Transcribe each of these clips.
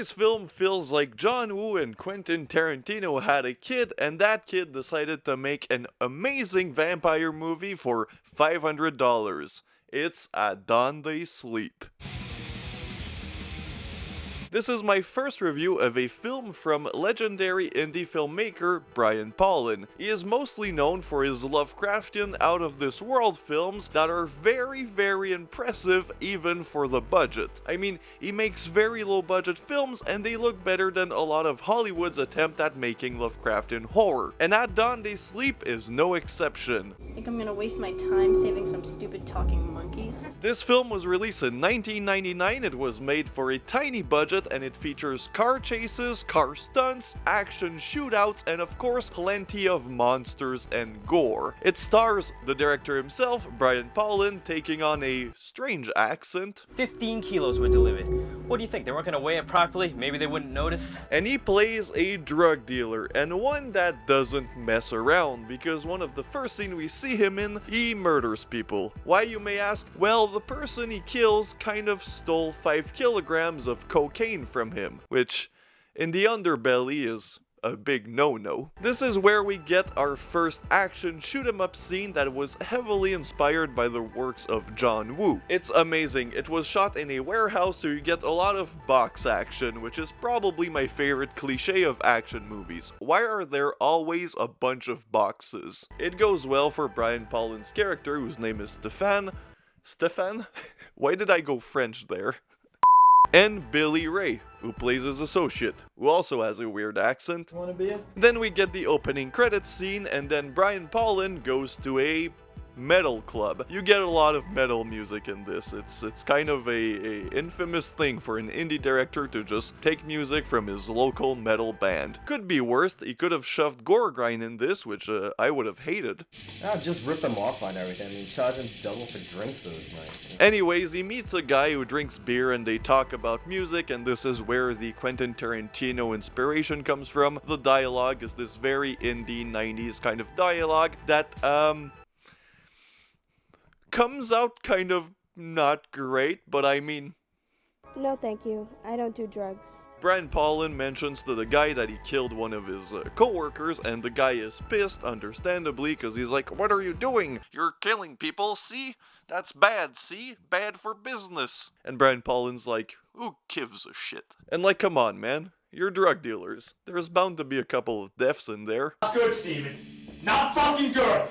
Today's film feels like John Woo and Quentin Tarantino had a kid, and that kid decided to make an amazing vampire movie for $500. It's At Dawn They Sleep. This is my first review of a film from legendary indie filmmaker Brian Paulin. He is mostly known for his Lovecraftian out-of-this-world films that are very impressive even for the budget. I mean, he makes very low-budget films and they look better than a lot of Hollywood's attempt at making Lovecraftian horror. And At Dawn They Sleep is no exception. I think I'm gonna waste my time saving some stupid talking monkeys. This film was released in 1999, it was made for a tiny budget, and it features car chases, car stunts, action shootouts, and of course plenty of monsters and gore. It stars the director himself, Brian Paulin, taking on a strange accent. 15 kilos were delivered. What do you think? They weren't gonna weigh it properly? Maybe they wouldn't notice? And he plays a drug dealer, and one that doesn't mess around, because one of the first scenes we see him in, he murders people. Why, you may ask? Well, the person he kills kind of stole 5 kilograms of cocaine from him, which in the underbelly is a big no-no. This is where we get our first action shoot-'em-up scene that was heavily inspired by the works of John Woo. It's amazing. It was shot in a warehouse, so you get a lot of box action, which is probably my favorite cliche of action movies. Why are there always a bunch of boxes? It goes well for Brian Paulin's character, whose name is Stefan? Why did I go French there? And Billy Ray, who plays his associate, who also has a weird accent. Want a beer? Then we get the opening credits scene, and then Brian Paulin goes to a metal club. You get a lot of metal music in this. It's kind of a infamous thing for an indie director to just take music from his local metal band. Could be worse. He could have shoved Gorgrind in this, which I would have hated. I'll just rip them off on everything. I mean, charge them double for drinks those nights. Anyways, he meets a guy who drinks beer and they talk about music, and this is where the Quentin Tarantino inspiration comes from. The dialogue is this very indie 90s kind of dialogue that, comes out kind of not great, but I mean... No, thank you. I don't do drugs. Brian Paulin mentions to the guy that he killed one of his co-workers, and the guy is pissed, understandably, because he's like, "What are you doing? You're killing people, see? That's bad, see? Bad for business." And Brian Paulin's like, "Who gives a shit?" And like, come on, man. You're drug dealers. There's bound to be a couple of deaths in there. Not good, Steven. Not fucking good!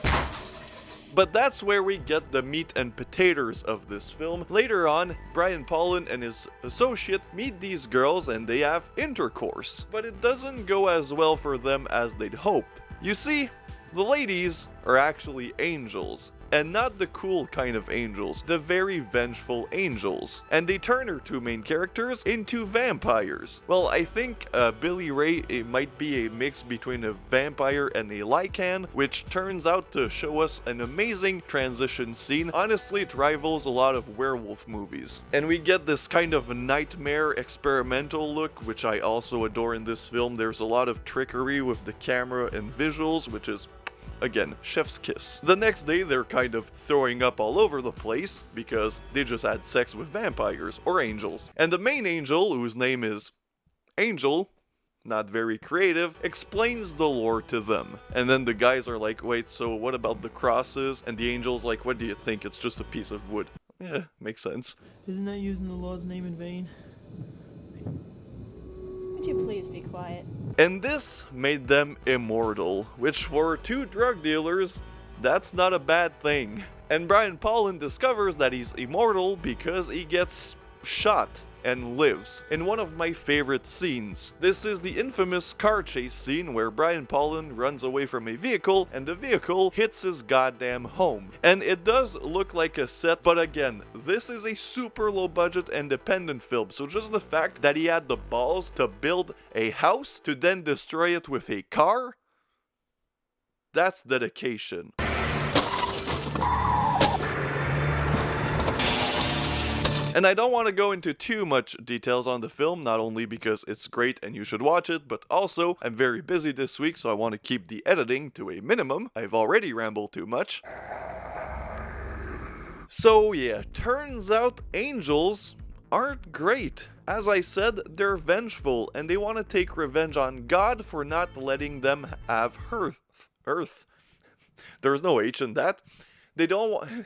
But that's where we get the meat and potatoes of this film. Later on, Brian Paulin and his associate meet these girls and they have intercourse. But it doesn't go as well for them as they'd hope. You see, the ladies are actually angels. And not the cool kind of angels, the very vengeful angels. And they turn our two main characters into vampires. Well, I think Billy Ray, it might be a mix between a vampire and a lycan, which turns out to show us an amazing transition scene. Honestly, it rivals a lot of werewolf movies. And we get this kind of nightmare experimental look, which I also adore in this film. There's a lot of trickery with the camera and visuals, which is, again, chef's kiss. The next day, they're kind of throwing up all over the place because they just had sex with vampires or angels. And the main angel, whose name is Angel, not very creative, explains the lore to them. And then the guys are like, "Wait, so what about the crosses?" And the angel's like, "What do you think? It's just a piece of wood." Yeah, makes sense. Isn't that using the Lord's name in vain? Would you please be quiet? And this made them immortal, which for two drug dealers, that's not a bad thing. And Brian Paulin discovers that he's immortal because he gets shot and lives in one of my favorite scenes. This is the infamous car chase scene where Brian Paulin runs away from a vehicle and the vehicle hits his goddamn home. And it does look like a set, but again, this is a super low budget independent film, so just the fact that he had the balls to build a house to then destroy it with a car, that's dedication. And I don't want to go into too much details on the film, not only because it's great and you should watch it, but also I'm very busy this week, so I want to keep the editing to a minimum. I've already rambled too much. So yeah, turns out angels aren't great. As I said, they're vengeful, and they want to take revenge on God for not letting them have Earth. There's no H in that. They don't want...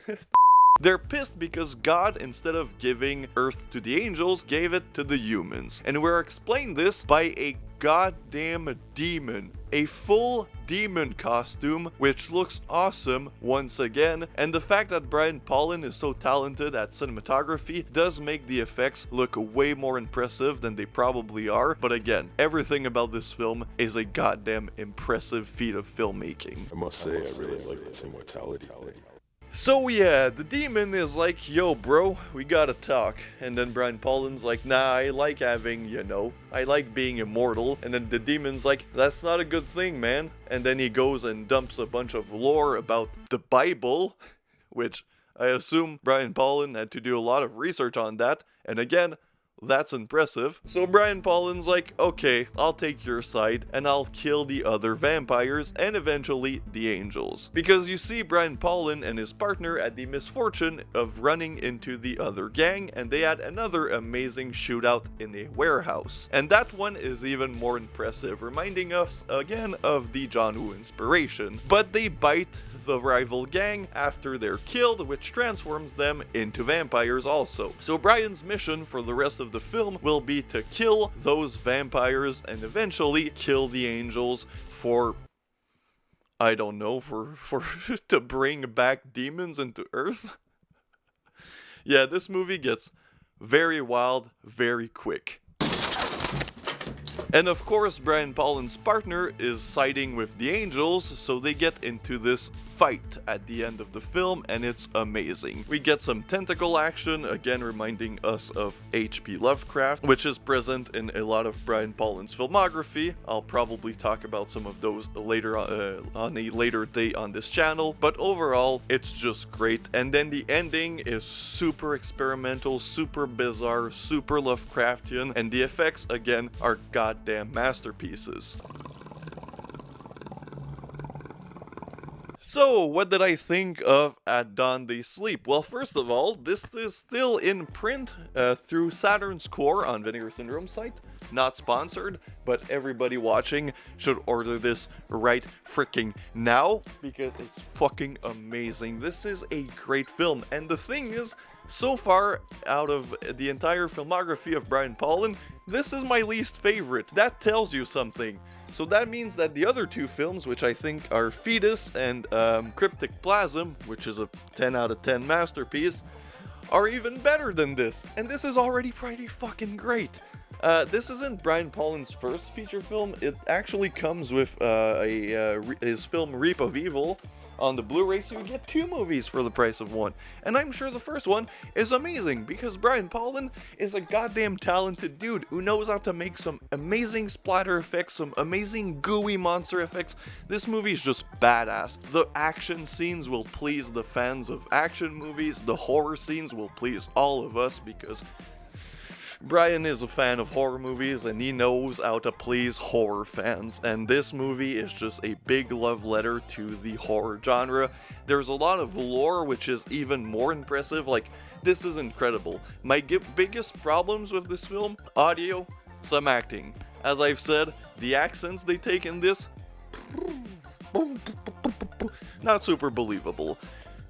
They're pissed because God, instead of giving Earth to the angels, gave it to the humans. And we're explained this by a goddamn demon. A full demon costume, which looks awesome once again. And the fact that Brian Paulin is so talented at cinematography does make the effects look way more impressive than they probably are. But again, everything about this film is a goddamn impressive feat of filmmaking. I must say, I really like this immortality thing. So yeah, the demon is like, yo bro, we gotta talk. And then Brian Paulin's like, nah, I like having, you know, I like being immortal. And then the demon's like, that's not a good thing, man. And then he goes and dumps a bunch of lore about the Bible, which I assume Brian Paulin had to do a lot of research on that. And again, that's impressive. So Brian Paulin's like, okay, I'll take your side and I'll kill the other vampires and eventually the angels. Because you see, Brian Paulin and his partner had the misfortune of running into the other gang, and they had another amazing shootout in a warehouse. And that one is even more impressive, reminding us again of the John Woo inspiration. But they bite the rival gang after they're killed, which transforms them into vampires also. So Brian's mission for the rest of the film will be to kill those vampires and eventually kill the angels for, I don't know, for to bring back demons into Earth. Yeah, this movie gets very wild very quick. And of course, Brian Paulin's partner is siding with the angels, so they get into this fight at the end of the film, and it's amazing. We get some tentacle action, again reminding us of H.P. Lovecraft, which is present in a lot of Brian Paulin's filmography. I'll probably talk about some of those later on a later date on this channel, but overall, it's just great. And then the ending is super experimental, super bizarre, super Lovecraftian, and the effects, again, are goddamn masterpieces. So, what did I think of At Dawn They Sleep? Well, first of all, this is still in print through Saturn's Core on Vinegar Syndrome site. Not sponsored, but everybody watching should order this right freaking now, because it's fucking amazing. This is a great film, and the thing is, so far out of the entire filmography of Brian Paulin, this is my least favorite. That tells you something. So that means that the other two films, which I think are Fetus and Cryptic Plasm, which is a 10 out of 10 masterpiece, are even better than this. And this is already pretty fucking great. This isn't Brian Paulin's first feature film. It actually comes with his film Reap of Evil on the Blu-ray, so you get two movies for the price of one. And I'm sure the first one is amazing, because Brian Paulin is a goddamn talented dude who knows how to make some amazing splatter effects, some amazing gooey monster effects. This movie is just badass. The action scenes will please the fans of action movies. The horror scenes will please all of us, because Brian is a fan of horror movies and he knows how to please horror fans, and this movie is just a big love letter to the horror genre. There's a lot of lore, which is even more impressive. Like, this is incredible. My biggest problems with this film: audio, some acting. As I've said, the accents they take in this, not super believable.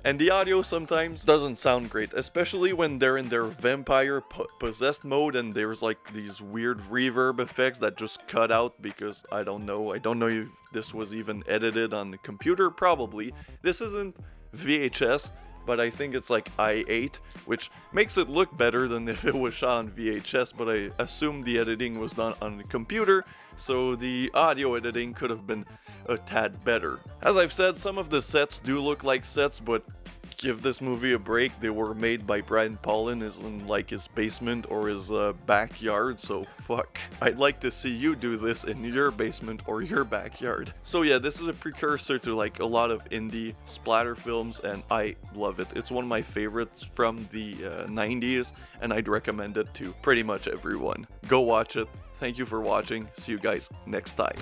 And the audio sometimes doesn't sound great, especially when they're in their vampire possessed mode and there's like these weird reverb effects that just cut out because I don't know if this was even edited on the computer. Probably. This isn't VHS, but I think it's like i8, which makes it look better than if it was shot on VHS, but I assume the editing was done on the computer, so the audio editing could have been a tad better. As I've said, some of the sets do look like sets, but give this movie a break. They were made by Brian Paulin in like his basement or his backyard, so fuck. I'd like to see you do this in your basement or your backyard. So yeah, this is a precursor to like a lot of indie splatter films, and I love it. It's one of my favorites from the 90s, and I'd recommend it to pretty much everyone. Go watch it. Thank you for watching. See you guys next time.